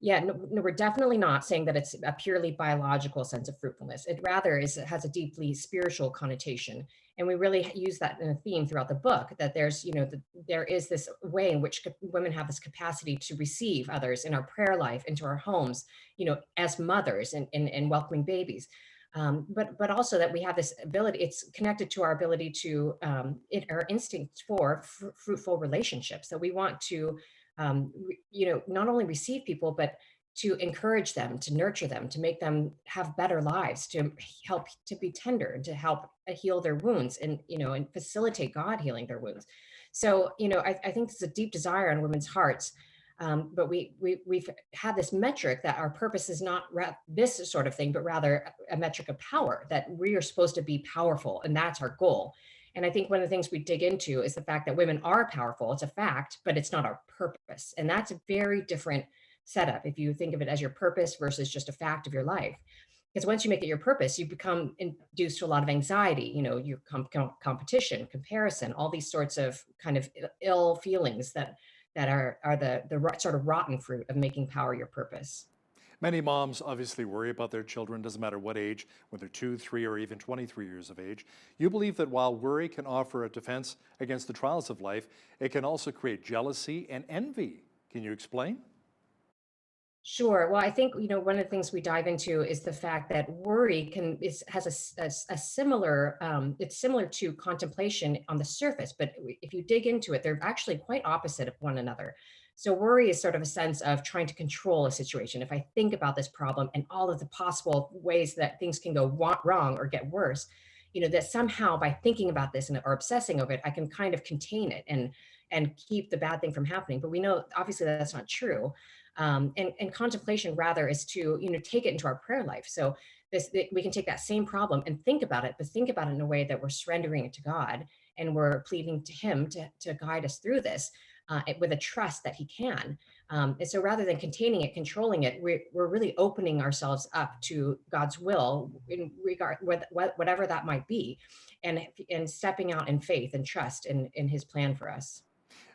Yeah, no, we're definitely not saying that it's a purely biological sense of fruitfulness. It rather it has a deeply spiritual connotation. And we really use that in a theme throughout the book, that there's, there is this way in which women have this capacity to receive others in our prayer life, into our homes, as mothers and welcoming babies. But also that we have this ability, it's connected to our ability to, our instinct for fruitful relationships, that we want to, not only receive people, but to encourage them, to nurture them, to make them have better lives, to help to be tender, to help heal their wounds, and and facilitate God healing their wounds. So I think there's a deep desire on women's hearts, but we've had this metric that our purpose is not this sort of thing, but rather a metric of power, that we are supposed to be powerful, and that's our goal. And I think one of the things we dig into is the fact that women are powerful. It's a fact, but it's not our purpose. And that's a very different setup if you think of it as your purpose versus just a fact of your life. Because once you make it your purpose, you become induced to a lot of anxiety, your competition, comparison, all these sorts of kind of ill feelings that are the sort of rotten fruit of making power your purpose. Many moms obviously worry about their children, doesn't matter what age, whether 2, 3, or even 23 years of age. You believe that while worry can offer a defense against the trials of life, it can also create jealousy and envy. Can you explain? Sure. Well, I think one of the things we dive into is the fact that worry has a similar it's similar to contemplation on the surface, but if you dig into it, they're actually quite opposite of one another. So worry is sort of a sense of trying to control a situation. If I think about this problem and all of the possible ways that things can go wrong or get worse, that somehow by thinking about this or obsessing over it, I can kind of contain it and keep the bad thing from happening. But we know obviously that's not true. And contemplation rather is to take it into our prayer life. So we can take that same problem and think about it, but think about it in a way that we're surrendering it to God, and we're pleading to Him to guide us through this with a trust that He can. And so rather than containing it, controlling it, we're really opening ourselves up to God's will in regard with whatever that might be, and stepping out in faith and trust in His plan for us.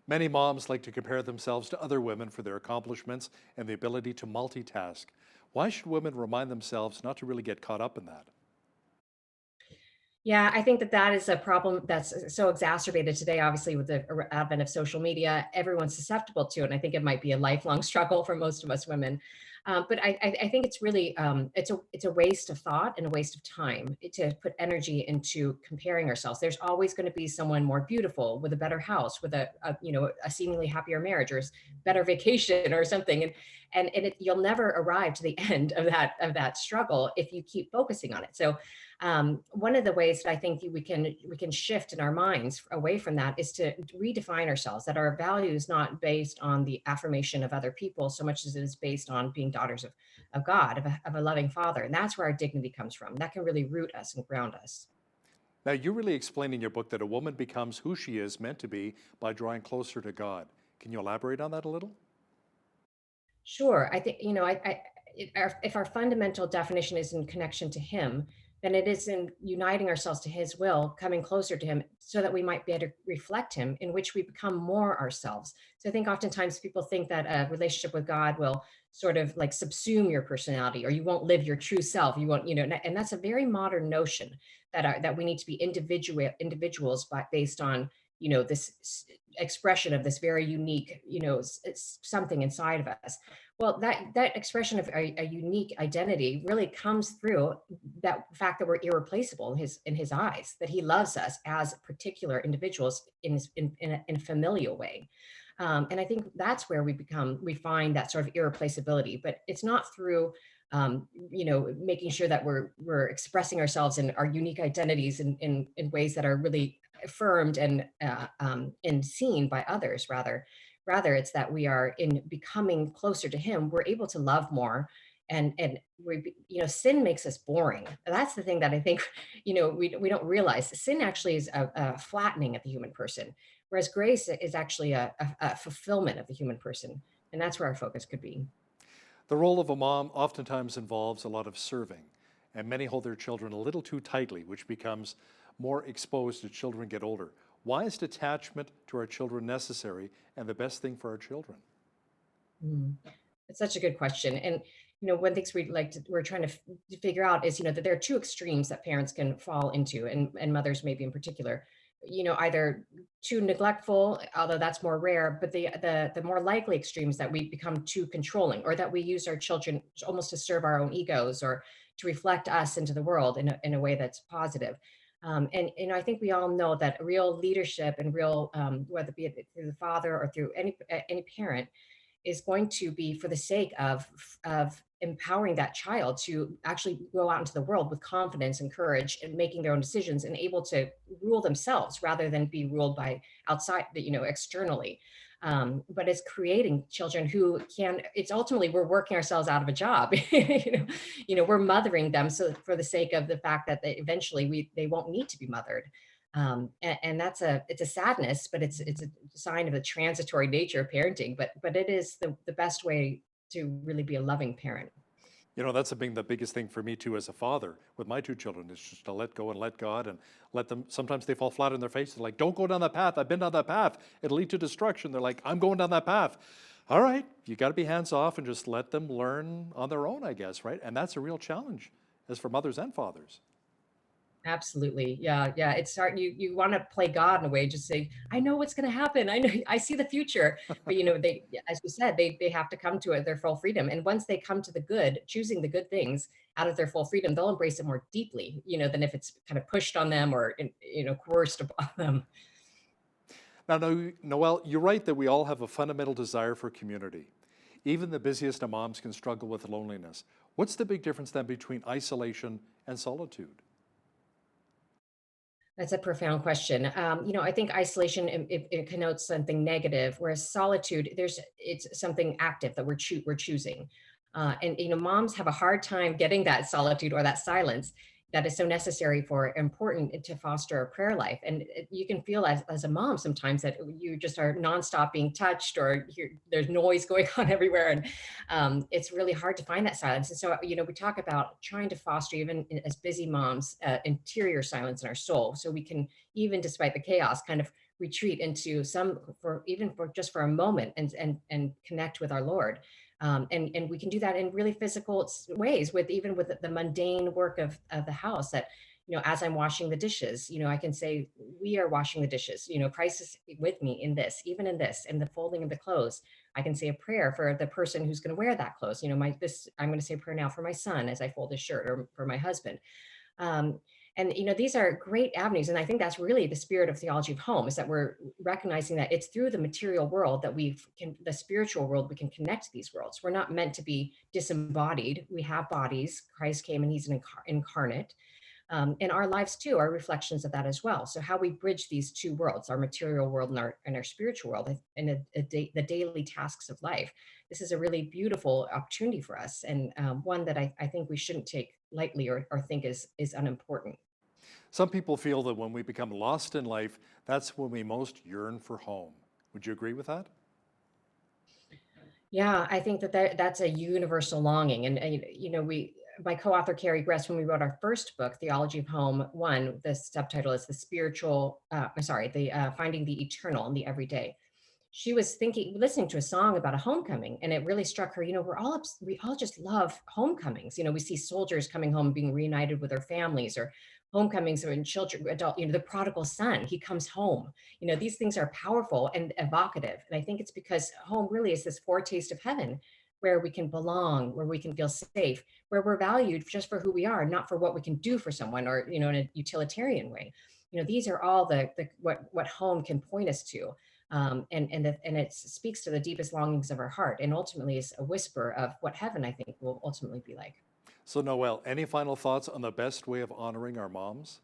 Many moms like to compare themselves to other women for their accomplishments and the ability to multitask. Why should women remind themselves not to really get caught up in that? Yeah, I think that is a problem that's so exacerbated today, obviously, with the advent of social media. Everyone's susceptible to it, and I think it might be a lifelong struggle for most of us women. But I think it's really it's a waste of thought and a waste of time to put energy into comparing ourselves. There's always going to be someone more beautiful with a better house, with a seemingly happier marriage, or better vacation or something, you'll never arrive to the end of that struggle if you keep focusing on it. So one of the ways that I think we can shift in our minds away from that is to redefine ourselves, that our value is not based on the affirmation of other people so much as it is based on being daughters of God, of a loving Father. And that's where our dignity comes from. That can really root us and ground us. Now, you really explain in your book that a woman becomes who she is meant to be by drawing closer to God. Can you elaborate on that a little? Sure. I think, if our fundamental definition is in connection to Him, then it is in uniting ourselves to His will, coming closer to Him so that we might be able to reflect Him, in which we become more ourselves. So I think oftentimes people think that a relationship with God will sort of like subsume your personality, or you won't live your true self. You won't, and that's a very modern notion that we need to be individuals based on, this expression of this very unique, something inside of us. Well, that expression of a unique identity really comes through that fact that we're irreplaceable in his eyes, that He loves us as particular individuals in a familial way. And I think that's where we find that sort of irreplaceability, but it's not through making sure that we're expressing ourselves in our unique identities in ways that are really affirmed and seen by others. Rather, it's that we are, in becoming closer to Him, we're able to love more, and sin makes us boring. That's the thing that I think we don't realize. Sin actually is a flattening of the human person, whereas grace is actually a fulfillment of the human person, and that's where our focus could be. The role of a mom oftentimes involves a lot of serving, and many hold their children a little too tightly, which becomes more exposed as children get older. Why is detachment to our children necessary and the best thing for our children? It's such a good question. And one things we're trying to figure out is that there are two extremes that parents can fall into, and mothers maybe in particular. Either too neglectful, although that's more rare, but the more likely extreme is that we become too controlling, or that we use our children almost to serve our own egos, or to reflect us into the world in a way that's positive. And I think we all know that real leadership and real, whether it be through the father or through any parent, is going to be for the sake of empowering that child to actually go out into the world with confidence and courage and making their own decisions and able to rule themselves rather than be ruled by outside, externally. But it's creating children who can, it's ultimately, we're working ourselves out of a job. We're mothering them so for the sake of the fact that eventually they won't need to be mothered. And it's a sadness, but it's a sign of the transitory nature of parenting, but it is the best way to really be a loving parent. That's been the biggest thing for me too as a father with my two children, is just to let go and let God and let them. Sometimes they fall flat on their face. They're like, don't go down that path. I've been down that path. It'll lead to destruction. They're like, I'm going down that path. All right, you got to be hands off and just let them learn on their own, I guess, right? And that's a real challenge as for mothers and fathers. Absolutely. Yeah. Yeah. It's hard. You want to play God in a way, just say, I know what's going to happen. I know, I see the future. But, they, as you said, they have to come to it, their full freedom. And once they come to the good, choosing the good things out of their full freedom, they'll embrace it more deeply, than if it's kind of pushed on them or, coerced upon them. Now, Noelle, you're right that we all have a fundamental desire for community. Even the busiest of moms can struggle with loneliness. What's the big difference then between isolation and solitude? That's a profound question. I think isolation, it connotes something negative, whereas solitude, it's something active that we're choosing. And moms have a hard time getting that solitude or that silence that is so necessary important to foster a prayer life. And you can feel as a mom sometimes that you just are nonstop being touched, or there's noise going on everywhere. And it's really hard to find that silence. And so, we talk about trying to foster, even as busy moms, interior silence in our soul. So we can, even despite the chaos, kind of retreat into just for a moment and connect with our Lord. And we can do that in really physical ways with the mundane work of the house that, as I'm washing the dishes, I can say, we are washing the dishes, Christ is with me in this, even in this, and the folding of the clothes. I can say a prayer for the person who's going to wear that clothes. I'm going to say a prayer now for my son as I fold his shirt, or for my husband. And these are great avenues. And I think that's really the spirit of theology of home, is that we're recognizing that it's through the material world that the spiritual world, we can connect these worlds. We're not meant to be disembodied. We have bodies. Christ came and he's incarnate. And our lives too are reflections of that as well. So how we bridge these two worlds, our material world and our spiritual world, and the daily tasks of life. This is a really beautiful opportunity for us, and one that I think we shouldn't take lightly or think is unimportant. Some people feel that when we become lost in life, that's when we most yearn for home. Would you agree with that? Yeah, I think that's a universal longing. And my co-author, Carrie Gress, when we wrote our first book, Theology of Home 1, the subtitle is Finding the Eternal in the Everyday. She was listening to a song about a homecoming, and it really struck her, we all just love homecomings. We see soldiers coming home, being reunited with their families, or homecomings when children, the prodigal son, he comes home. These things are powerful and evocative. And I think it's because home really is this foretaste of heaven, where we can belong, where we can feel safe, where we're valued just for who we are, not for what we can do for someone, or, in a utilitarian way. These are all what home can point us to. And it speaks to the deepest longings of our heart, and ultimately is a whisper of what heaven, I think, will ultimately be like. So Noelle, any final thoughts on the best way of honoring our moms?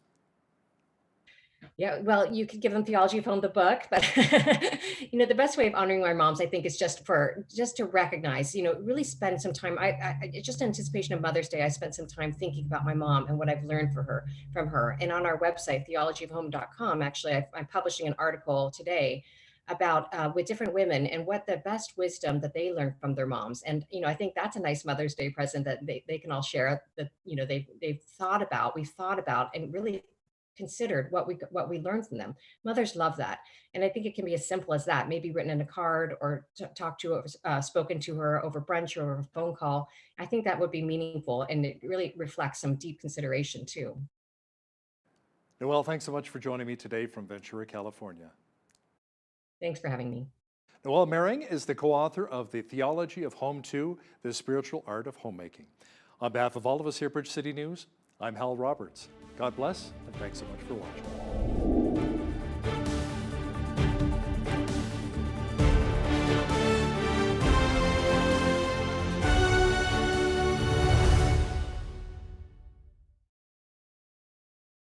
Yeah, well, you could give them Theology of Home, the book, but the best way of honoring our moms, I think, is just to recognize, really spend some time. I just in anticipation of Mother's Day, I spent some time thinking about my mom and what I've learned from her. And on our website, theologyofhome.com, actually, I'm publishing an article today about with different women and what the best wisdom that they learned from their moms. And I think that's a nice Mother's Day present that they can all share, that we've thought about and really considered what we learned from them. Mothers love that. And I think it can be as simple as that, maybe written in a card, or spoken to her over brunch or over a phone call. I think that would be meaningful, and it really reflects some deep consideration too. Noelle, thanks so much for joining me today from Ventura, California. Thanks for having me. Noelle Mering is the co-author of The Theology of Home 2, The Spiritual Art of Homemaking. On behalf of all of us here at Bridge City News, I'm Hal Roberts. God bless, and thanks so much for watching.